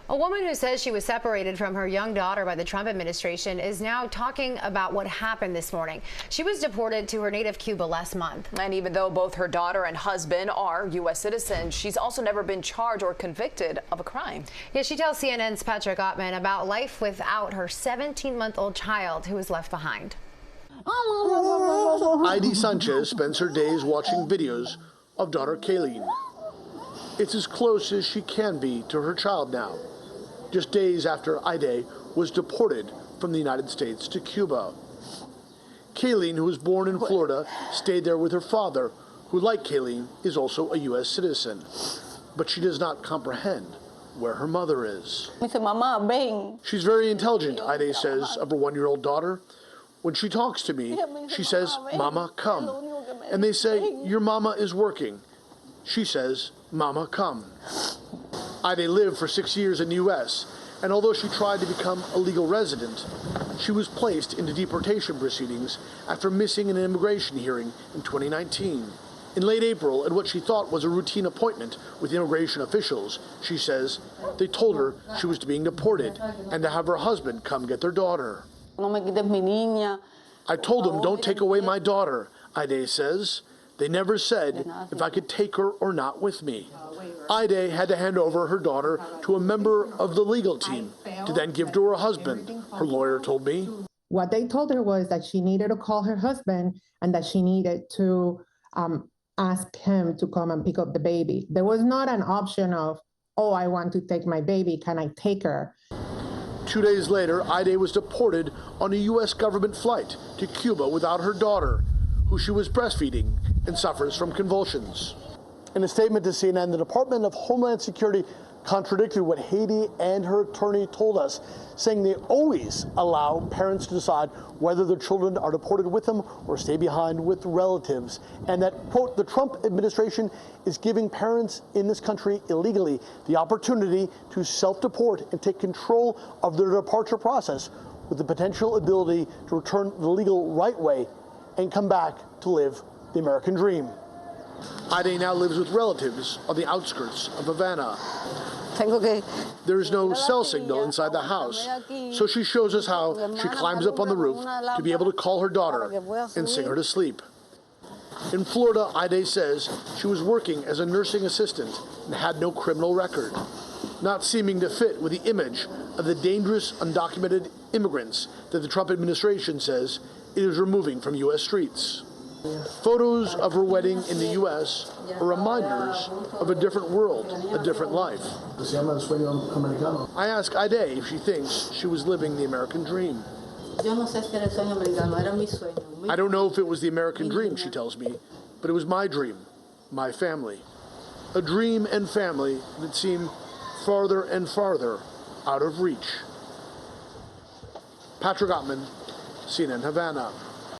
A woman who says she was separated from her young daughter by the Trump administration is now talking about what happened this morning. She was deported to her native Cuba last month. And even though both her daughter and husband are U.S. citizens, she's also never been charged or convicted of a crime. Yeah, she tells CNN's Patrick Ottman about life without her 17-month-old child who was left behind. Heidy Sánchez spends her days watching videos of daughter Kayleen. It's as close as she can be to her child now, just days after Heidy was deported from the United States to Cuba. Kayleen, who was born in Florida, stayed there with her father, who, like Kayleen, is also a U.S. citizen. But she does not comprehend where her mother is. She's very intelligent, Heidy says of her 1-year-old daughter. When she talks to me, she says, "Mama, come." And they say, "Your mama is working." She says, "Mama, come." Heidy lived for 6 years in the U.S., and although she tried to become a legal resident, she was placed into deportation proceedings after missing an immigration hearing in 2019. In late April, at what she thought was a routine appointment with immigration officials, she says they told her she was being deported and to have her husband come get their daughter. "I told them, don't take away my daughter," Heidy says. "They never said if I could take her or not with me." Heidy had to hand over her daughter to a member of the legal team to then give to her husband, her lawyer told me. What they told her was that she needed to call her husband and that she needed to ask him to come and pick up the baby. There was not an option of, "Oh, I want to take my baby, can I take her?" 2 days later, Heidy was deported on a U.S. government flight to Cuba without her daughter, who she was breastfeeding and suffers from convulsions. In a statement to CNN, the Department of Homeland Security contradicted what Heidy and her attorney told us, saying they always allow parents to decide whether their children are deported with them or stay behind with relatives, and that, quote, the Trump administration is giving parents in this country illegally the opportunity to self-deport and take control of their departure process with the potential ability to return the legal right way and come back to live the American dream. Heidy now lives with relatives on the outskirts of Havana. There is no cell signal inside the house, so she shows us how she climbs up on the roof to be able to call her daughter and sing her to sleep. In Florida, Heidy says she was working as a nursing assistant and had no criminal record, not seeming to fit with the image of the dangerous, undocumented immigrants that the Trump administration says it is removing from U.S. streets. Photos of her wedding in the U.S. are reminders of a different world, a different life. I ask Heidy if she thinks she was living the American dream. I don't know if it was the American dream, she tells me, but it was my dream, my family. A dream and family that seem farther and farther out of reach. Patrick Ottman, CNN Havana.